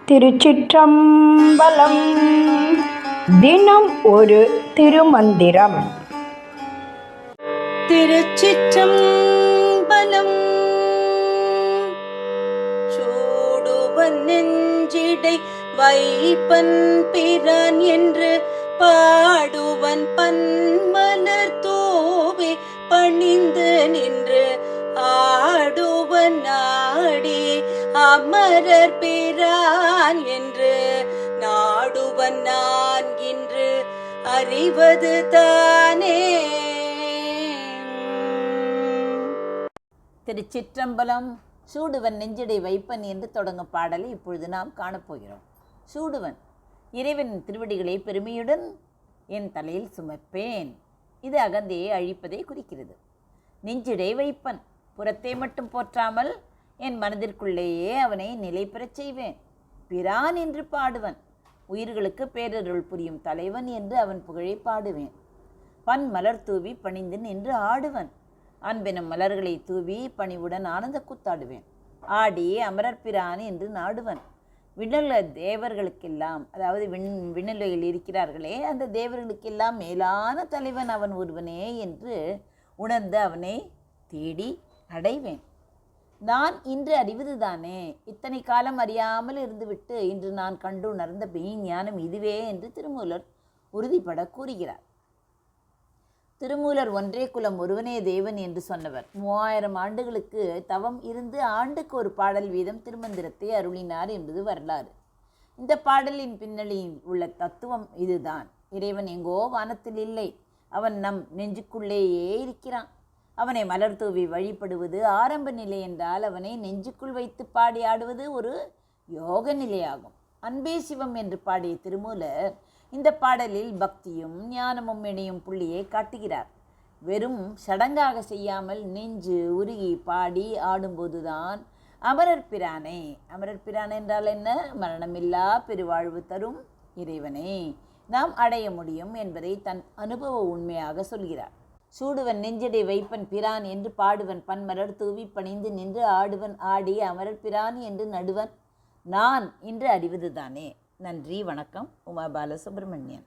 திருச்சிற்றம்பலம். தினம் ஒரு திருமந்திரம். திருச்சிற்றம்பலம். சூடுவன் நெஞ்சிடை வைப்பன் பிரான் என்று பாடுவன் பன்மலர் தூவி பணிந்து நின்று ஆடுவன் நாடி அமரர் பிரான் என்று நாடுவன் நான் இன்று அறிவது தானே. திருச்சிற்றம்பலம். சூடுவன் நெஞ்சிடை வைப்பன் என்று தொடங்கும் பாடலை இப்பொழுது நாம் காணப்போகிறோம். சூடுவன், இறைவனின் திருவடிகளை பெருமையுடன் என் தலையில் சுமப்பேன். இது அகந்தையை அழிப்பதை குறிக்கிறது. நெஞ்சிடை வைப்பன், புறத்தை மட்டும் போற்றாமல் என் மனதிற்குள்ளேயே அவனை நிலை பெறச் செய்வேன். பிரான் என்று பாடுவன், உயிர்களுக்கு பேரருள் புரியும் தலைவன் என்று அவன் புகழை பாடுவேன். பன் மலர் தூவி பணிந்து நின்று ஆடுவன், அன்பெனும் மலர்களை தூவி பணிவுடன் ஆனந்த கூத்தாடுவேன். ஆடி அமரர் பிரான் என்று நாடுவன், விண்ணுல தேவர்களுக்கெல்லாம், அதாவது விண்ணுலகில் இருக்கிறார்களே அந்த தேவர்களுக்கெல்லாம் மேலான தலைவன் அவன் ஒருவனே என்று உணர்ந்து அவனை தேடி அடைவேன். நான் இன்று அறிவதுதானே, இத்தனை காலம் அறியாமல் இருந்துவிட்டு இன்று நான் கண்டு உணர்ந்த ஞானம் இதுவே என்று திருமூலர் உறுதிபட கூறுகிறார். திருமூலர் ஒன்றே குலம் ஒருவனே தேவன் என்று சொன்னவர். 3000 ஆண்டுகளுக்கு தவம் இருந்து ஆண்டுக்கு ஒரு பாடல் வீதம் திருமந்திரத்தை அருளினார் என்பது வரலாறு. இந்த பாடலின் பின்னணியில் உள்ள தத்துவம் இதுதான். இறைவன் எங்கோ வானத்தில் இல்லை, அவன் நம் நெஞ்சுக்குள்ளேயே இருக்கிறான். அவனை மலர் தூவி வழிபடுவது ஆரம்ப நிலை என்றால், அவனை நெஞ்சுக்குள் வைத்து பாடி ஆடுவது ஒரு யோக நிலையாகும். அன்பே சிவம் என்று பாடிய திருமூலர் இந்த பாடலில் பக்தியும் ஞானமும் இணையும் புள்ளியை காட்டுகிறார். வெறும் சடங்காக செய்யாமல் நெஞ்சு உருகி பாடி ஆடும்போதுதான் அமரர் பிரானை, அமரர் பிரான் என்றால் என்ன, மரணமில்லா பெருவாழ்வு தரும் இறைவனை நாம் அடைய முடியும் என்பதை தன் அனுபவ உண்மையாக சொல்கிறார். சூடுவன் நெஞ்சடை வைப்பன் பிரான் என்று பாடுவன், பன்மலர் தூவி பணிந்து நின்று ஆடுவன், ஆடி அமரர் பிரான் என்று நடுவன் நான் இன்று அறிவதுதானே. நன்றி, வணக்கம். உமா பாலசுப்ரமணியன்.